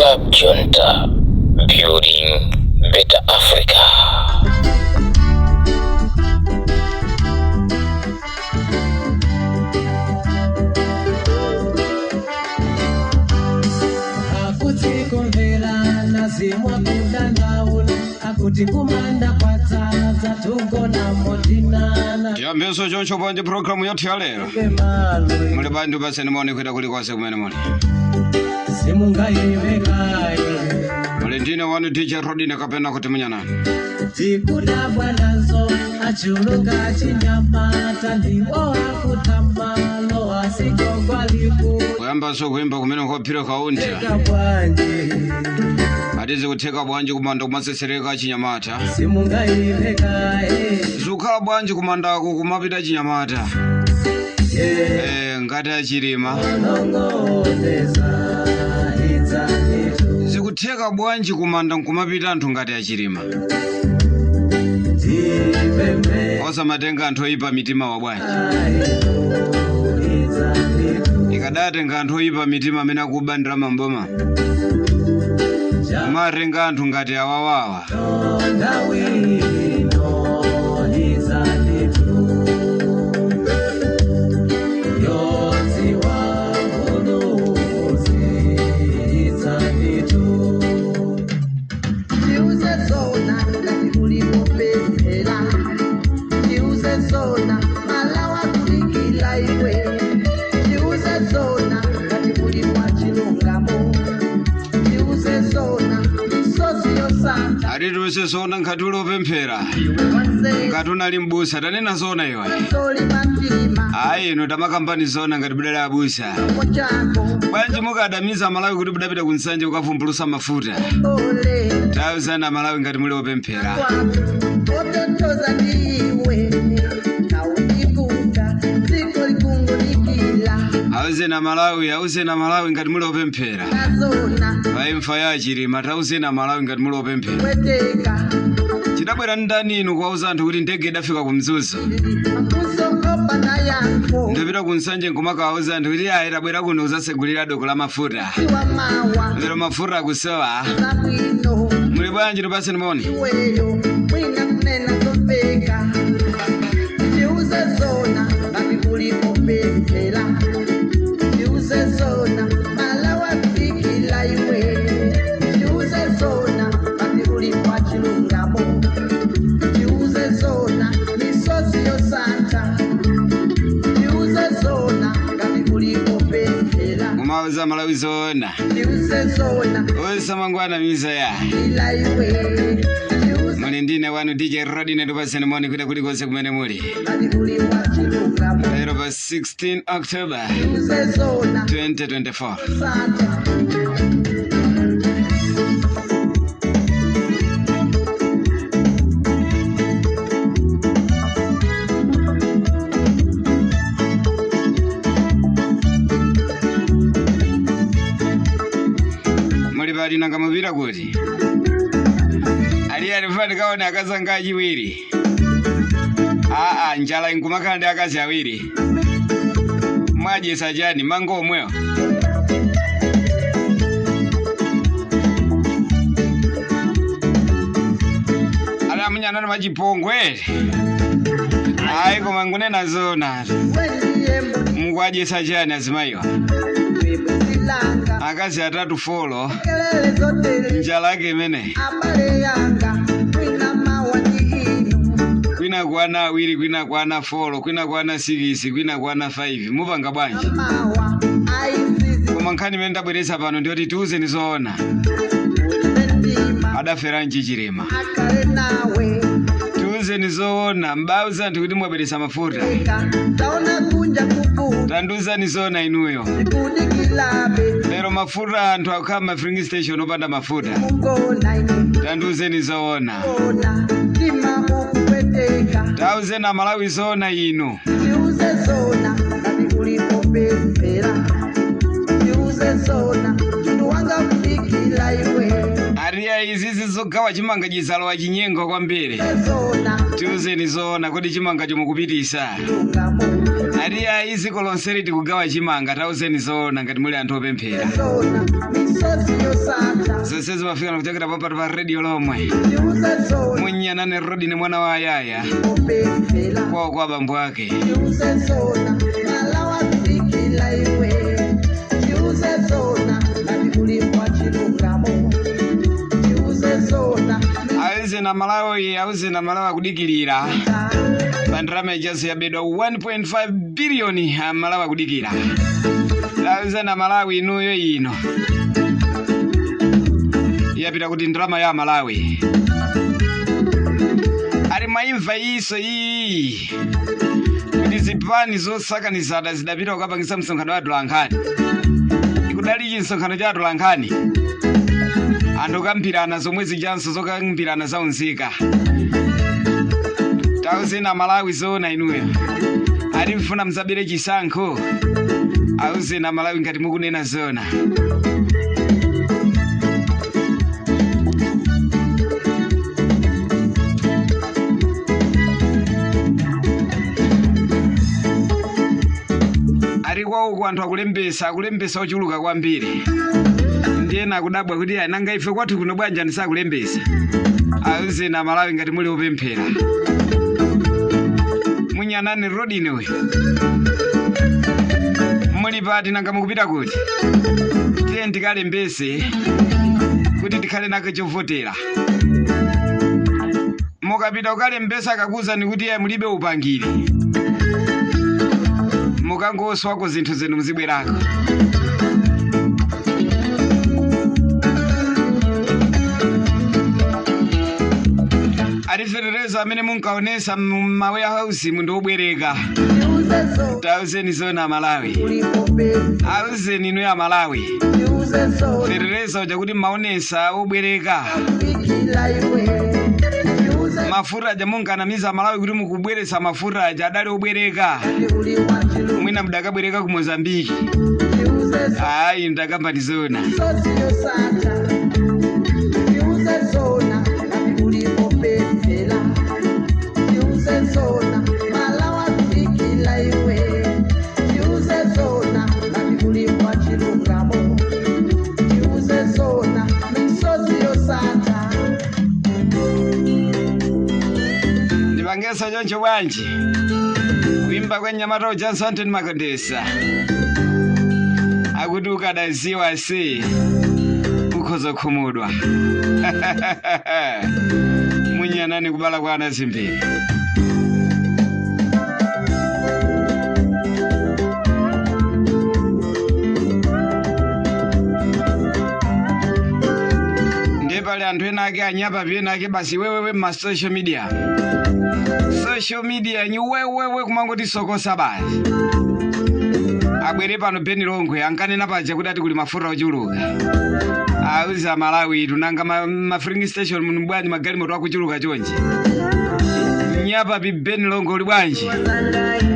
Club Junta, building better Africa. Ya mbeso joncho banje programu yote ya leo. Mule bandu basi nimone kwenda kuliko sehemu mone. Mule ndine wanu DJ Rodine kapenda kuti Munyanane. Tikuda bwanazo achuluka chinyamata ndiwo akutamba lo asikogwaliku. Kuyamba so kuimba kumene kopira kaunti. Adize kuteka bwanje kumanda kumasesereka chinyamata. Zuka bwanje kumanda kumapita chinyamata. Ngati achirima. Zikuteka bwanje kumanda kumapita anthu ngati achirima. Osa matenga anthu oyipa mitima wa bwanje. Ikadatenga anthu oyipa mitima amene akubandira mamboma. Marenga anthu ngati awawawa. Aritu wese sona nkatulo pemphera. Nkatuna limbusa tanena sona iwa. Ayi ino tamakambani sona ngati bidala abusa. Bwanji mukadamiza Malawi kuti budapita kunsanje ukavumbulusa mafuta. Tauzana Malawi ngati muli opemphera. Auze na Malawi ngati muli opemphera. Vaimfa ya chirima tauze na Malawi ngati muli opemphera. Chidabwera ndani inu kwauza anthu kuti ndege idafika kumzuzu. Ndapita kunsanje nkumakawauza anthu kuti ayi tabwera kuno uzasegulira doko la mafuta. Lero mafuta akusowa. Muli bwanji tupase nimoni. Kumauza Malawi zona. Osa mangwana miza ya. Muli ndine wanu DJ Rodine tupase nimoni kuda kuliko se kumene muli. Lero ba 16 October 2024. Bali nanga mubira kuti ali alifani kaona akazanga ajiwiri njala inkumakande akazi awiri mwaje sajani mango omweo ala Munyanane majipongwe ayi koma ngunena zona mwaje sajani azimaiwa akazi atatu folo njala yake imene kwina kwana awiri kwina kwana folo kwina kwana 6 kwina kwana 5 mupanga bwanji koma nkhani imene ndabweresa pano ndiyoti tiuze nizoona adafera nchichirema tiuze nizoona mbauza anthu kuti mwabweresa mafuta tanduza nizoona inuyo lero mafuta anthu akama filling station opanda mafuta tanduze nizoona tauze na Malawi zona ino Aria izizi zogawa chimanga jizalo wa chinyengo kwambiri tiuze nizoona kodi chimanga chomukupitisa Aria izi kolonseri tikugawa chimanga tauze nizoona ngati muli anthu opemphera Sasa wafika na kuchakira papa pa radio Lomwe. Munyanane rodi ni mwana wa yaya. Kwa bambu wake. Auze na Malawi kudikilira. Bandrama jazi ya bedo 1.5 bilioni Malawi kudikira. Auze na Malawi inuyo ino. Yapita kuti ndrama ya Malawi. Ari maimva iso iyi. Kuti zipani zosakanizada zidapita ukapangisa msonkhano wa Dulankani. Ikudaliji msonkhano cha Dulankani. Ando kampirana zomwezi janso zokampirana za unzika. Tauze na Malawi zona inuyo. Ari mfuna mzabire chisankho. Auze na Malawi ngati mukunena zona. Ari kwa uko anthu akulembesa ochuluka kwambiri. Ndiena kudabwa kuti nanga ife kwathu kuno bwanja ndisakulembesa. Auze na Malawi ngati muli opemphera. Munyanane rodi inewe. Muli pati nanga mukupita kuti. Tiye ndikalembese kuti tikhale nako chovotera. Mukapita ukalembesa akakuza ni kuti mulibe upangiri. Mukangoswako zinthu zenu mzibwerako. Ariferereza amene munkaonesa warehouse mundu obwereka. Tauze ni zona Malawi. Auze ninu ya Malawi. Ferereza uja kuti maonesa obwereka. Mafura aja munkanamiza Malawi kuti mukubweresa mafura aja adali obwereka. Mwina mudakabwereka ku Mozambique. Ayi ndakamba ndi zona. Ndibangesa joncho bwanji. Kuimba kwa Nyamata Johnson Anthony Makondesa. Akuti ukadaziwa si ukhoza khumudwa. Munyanane kubala kwa anazimbiri. Ndepale anthu ena ake anyapa pena ake basi wewe ma social media. Social media ni wewe kumangoti sokosa basi. Abwere pano Beni Longwe ankanena paja kuti ati kuli mafura ochuluka. Auza Malawi tunanga ma filling station munubwani magali moto akuchuluka chonje. Nyapa bi Beni Longwe uli bwanji.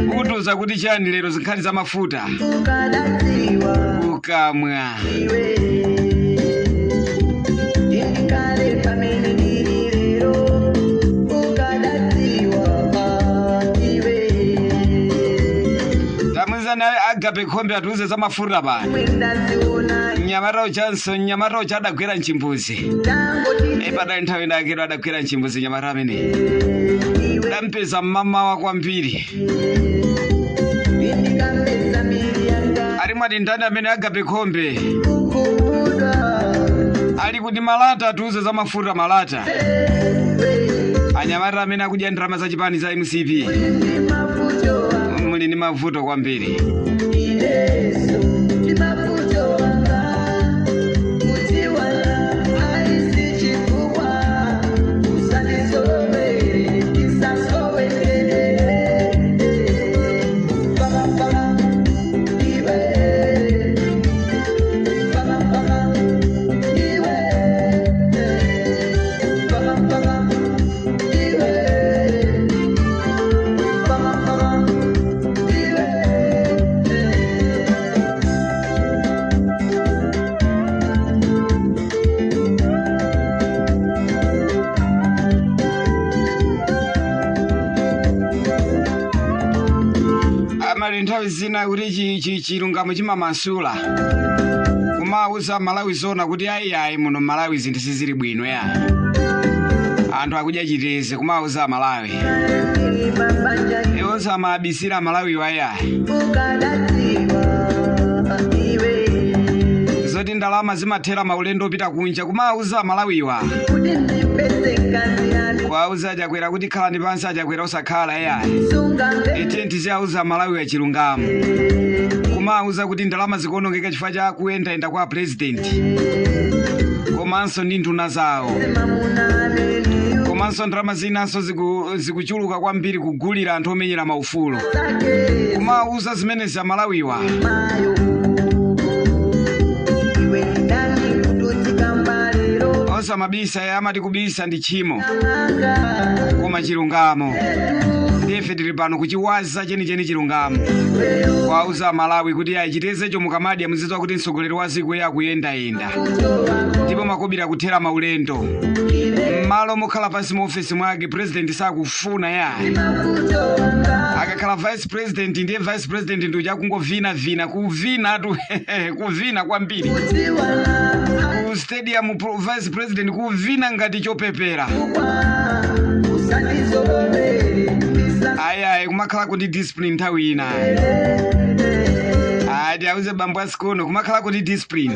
Ukutuza kuti chani lero zinkhani za mafuta. Ukamwa. Agape kombe atuze za mafura ba. Nyamata Johnson Nyamata adagwera nchimbuzi. Pada nthawi ndakero adagwera nchimbuzi Nyamata amene. Dampeza mama wa kwambiri. Ari mwati ndani amene agape kombe. Ali kuti malata atuze za mafura malata. Anyamata amene akudya ndrama za chipani za MCP. Muli ni mavuto kwambiri. Nthawi zina kuti chilungamo chimamasula. Kumauza Malawi zona kuti ayi muno Malawi zinthu sizili bwino ya. Anthu akudya chiteze kumauza Malawi. Ewoza mabisira Malawi waya. Zoti ndalama zimathera maulendo opita kunja kumauza Malawiwa. Kwauza ajakwera kuti khala ndi pansi ajakwera osakhala ya. Etenti zauza Malawi ya Chilungamo. Kumauza kuti ndalama zikuonongeka chifukwa cha kuyenda kwa president. Komanso ndi nduna zawo. Komanso ndalama zinaso zikuchuluka kwambiri kugulira anthu omenyera maufulo. Kumauza zimene za Malawiwa. Osa mabisa ya amati kubisa ndi chimo. Koma Chilungamo. Ife tili pano kuchiwaza cheni Chilungamo. Kwauza Malawi kuti achitezecho mukamadya muzizwa kuti mtsogoleri wa ziko akuyenda. Ndipo makobira kuthera maulendo. Malo mukhala pansi mu office mwake president sakufuna ya. Akakhala vice president ndiye vice president ndiye kungovina kuvina tu kuvina kwambiri. Ku stadium vice president kuvina ngati chopepera. Aya kumakhala kuti discipline nthawi ina. Adi auze bambo asikono kumakhala kuti discipline.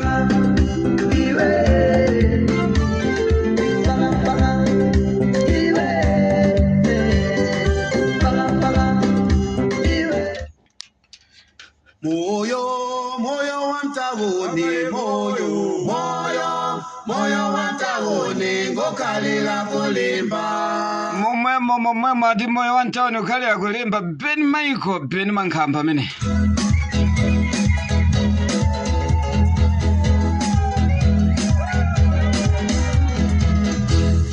Moyo wantawone moyo wantawone ngokalira kulimba momwe ati moyo wantawone ngokalira kulimba Ben Michael Ben Mankhamba amene.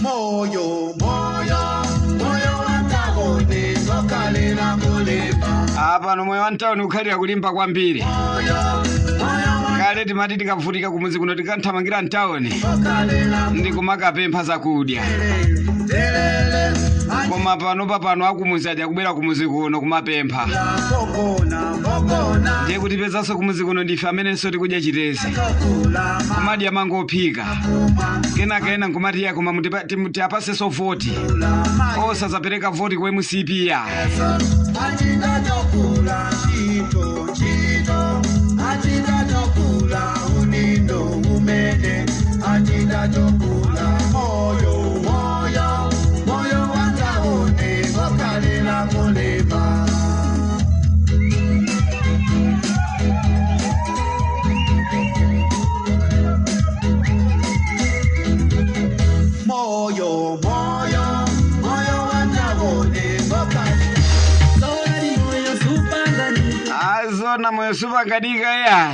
Moyo wantawone ngokalira kulimba. Apano moyo wantawone ngokalira kulimba kwambiri. Kale timati tikavutika kumuzi kuno tikanthamangira ntawone. Ndi kumakapempha zakudya. Koma pano akumuzi aja kubera kumuzi kuno kumapempha. Ndiye kuti pezanso kumuzi kuno ndife amenenso tikudya chitezi. Kumadya mangophika. Kena nkumati ya koma muti apaseso voti. Osazapereka voti kwa MCP ya. Unindo umene ajida jokula moyo wantawone ngokalira kulimba. Moyo wantawone ngokalira. Azona moyo supanganika ya.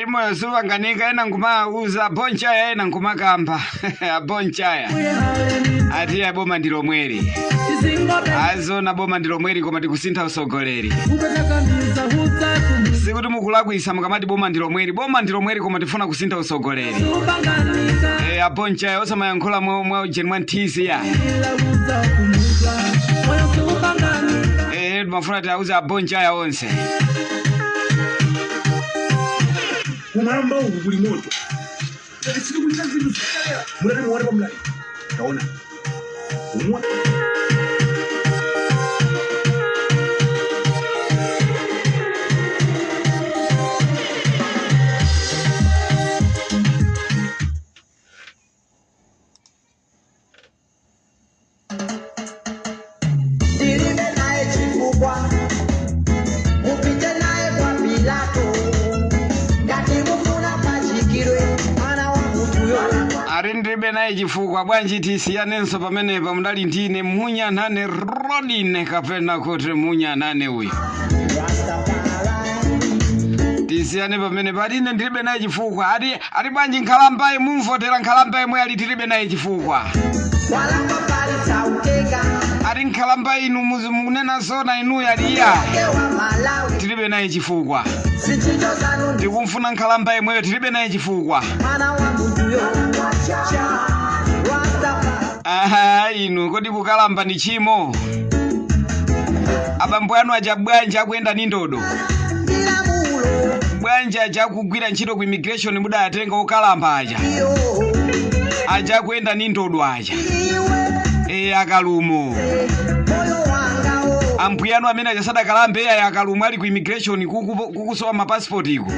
Moyo supanganika ena nkumauza bonchaya ena nkumakamba. Bonchaya ati ya boma ndi Lomwe. Azona boma ndi Lomwe koma tikusintha usogoleri. Sikuti mukulakwisa mukamati boma ndi Lomwe koma tifuna kusintha usogoleri. Bonchaya osamayankhula mwa ujeni mwa nthizi ya. Mafuna tiauza bonchaya onse. Kumamba uli moto. Sisi kulicha vitu zikaya. Mwana mwana kwa mlai. Taona. Umwa. Dirime nae chikubwa. Mupite nae naye chifukwa bwanji tisiyanenso pamenepa mudali ndine Munyanane Rodine kapena kuti Munyanane uyu tisiyane pamene padine ndilibe naye chifukwa ati bwanji nkhalambayi mumvotera nkhalambayi mwe ali tilibe naye chifukwa ati nkhalambayi inu munena zona inu yaliya tilibe naye chifukwa ndikumfuna nkhalambayi mweyo tilibe naye chifukwa inu kodi kukalamba ni chimo abambo anu aja bwanji akuyenda ni ndodo bwanji aja akugwira ntchito ku immigration mudatenga okalamba aja akuyenda ni ndodo aja akalumo ambuya anu amene aja sadakalambe akalumo ali ku immigration kukusowa mapassport iko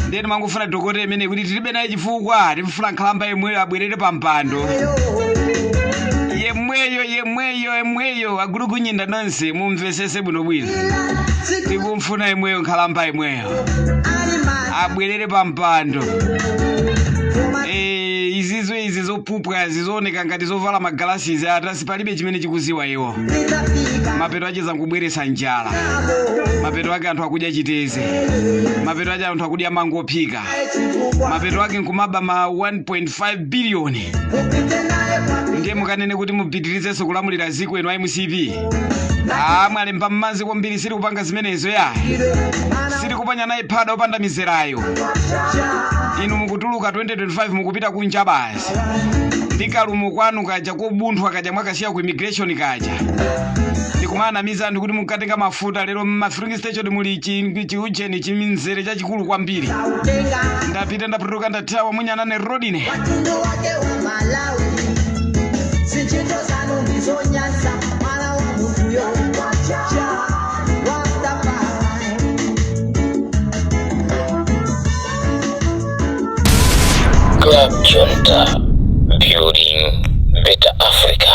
ndeni mangufuna dokotela amene kuti tilibe naye chifukwa timfuna nkhalamba yemweyo abwerere pa mpando yemweyo agulu kunyinda nonse mumvesese bwinobwino tikumfuna yemweyo nkhalamba yemweyo abwerere pa mpando izi zopupwa zizooneka ngati zovala magalasizi atasi palibe chimene chikuziwa iwo mapeto ache zangubweresa njala mapeto ake anthu akudya chiteze mapeto ake anthu akudya mango ophika mapeto ake nkumaba ma 1.5 biliyoni ndiye mukanene kuti mupitirizenso kulamulira ziko eno MCP mwalemba mmazi kwambiri siri kupanga zimenezo siri kupanya naye phada opanda mizerayo inu mukutuluka 2025 mukupita kunja basi ndikalumo kwanu kaja kobunthwa kaja mwakasiya ku immigration kaja ndikumana mizandu kuti mukatenga mafuta lero mafilling station muli chiujeni chiminzere chachikulu kwambiri ndapita ndapituka ndathawa Munyanane Rodine Club Junta, building better Africa.